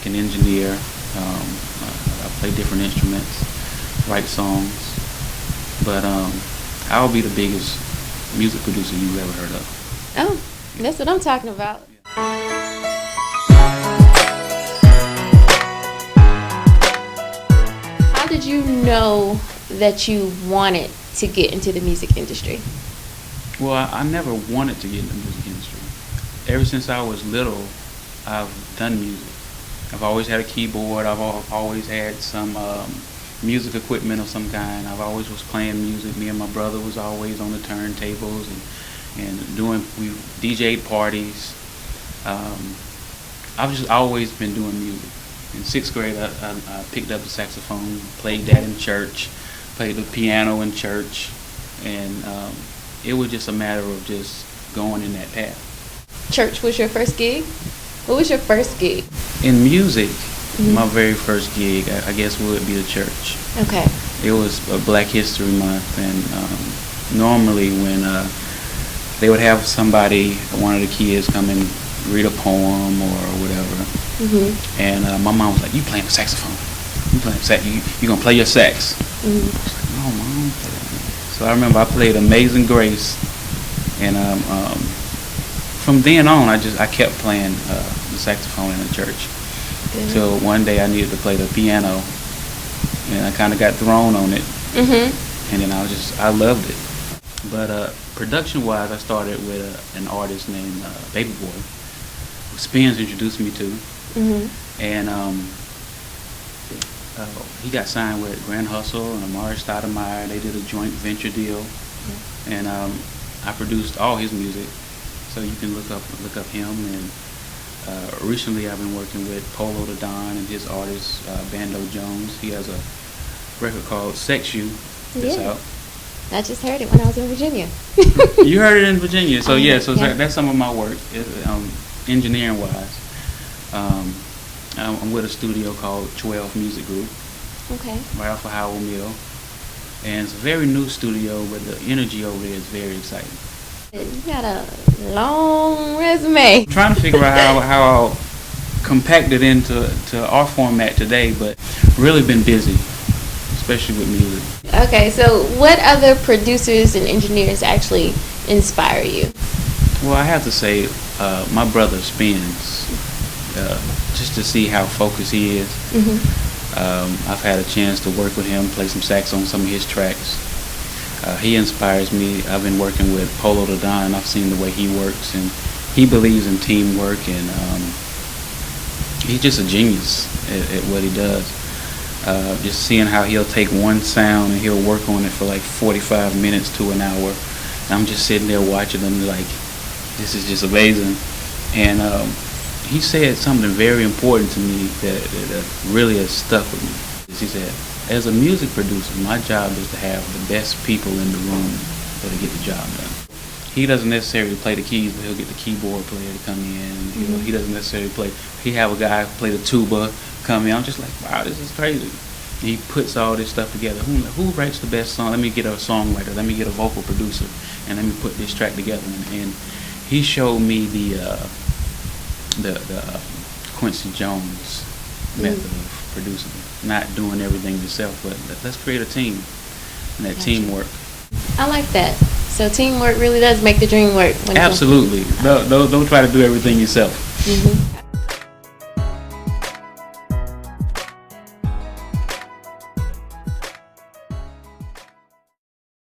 can engineer. I play different instruments, write songs. But I'll be the biggest music producer you've ever heard of. Oh, that's what I'm talking about. How did you know that you wanted to get into the music industry? Well, I never wanted to get in the music industry. Ever since I was little, I've done music. I've always had a keyboard. I've always had some music equipment of some kind. I've always was playing music. Me and my brother was always on the turntables and we DJ'd parties. I've just always been doing music. In 6th grade, I picked up the saxophone, played that in church, played the piano in church, and it was just a matter of just going in that path. Church was your first gig? What was your first gig? In music, my very first gig, I guess, would be the church. Okay. It was Black History Month, and normally when they would have somebody, one of the kids, come and read a poem or whatever, and my mom was like, "You playing the saxophone? You playing sax? You gonna play your sax?" I was like, "No, Mom." So I remember I played "Amazing Grace," and from then on, I kept playing the saxophone in the church. Until one day I needed to play the piano, and I kind of got thrown on it, and then I loved it. But production-wise, I started with an artist named Baby Boy, who Spins introduced me to, and he got signed with Grand Hustle and Amari Stoudemire. They did a joint venture deal, and I produced all his music, so you can look up him. And recently I've been working with Polo the Don and his artist Bando Jones. He has a record called Sex You that's out. I just heard it when I was in Virginia. You heard it in Virginia, so that's some of my work, engineering wise. I'm with a studio called 12 Music Group, right off of Howell Mill, and it's a very new studio, but the energy over there is very exciting. You got a long resume. I'm trying to figure out how I'll compact it into our format today, but really been busy, especially with music. Okay, so what other producers and engineers actually inspire you? Well, I have to say my brother Spins, just to see how focused he is. I've had a chance to work with him, play some sax on some of his tracks. He inspires me. I've been working with Polo the Don. I've seen the way he works, and he believes in teamwork, and he's just a genius at what he does. Just seeing how he'll take one sound and he'll work on it for like 45 minutes to an hour. And I'm just sitting there watching him like, this is just amazing. And he said something very important to me that really has stuck with me. He said, as a music producer, my job is to have the best people in the room that'll get the job done. He doesn't necessarily play the keys, but he'll get the keyboard player to come in. He doesn't necessarily play. He have a guy play the tuba come in. I'm just like, wow, this is crazy. And he puts all this stuff together. Who writes the best song? Let me get a songwriter. Let me get a vocal producer, and let me put this track together. And he showed me the Quincy Jones method of producing. Not doing everything yourself, but let's create a team, and that teamwork. I like that. So teamwork really does make the dream work. Absolutely. Don't try to do everything yourself.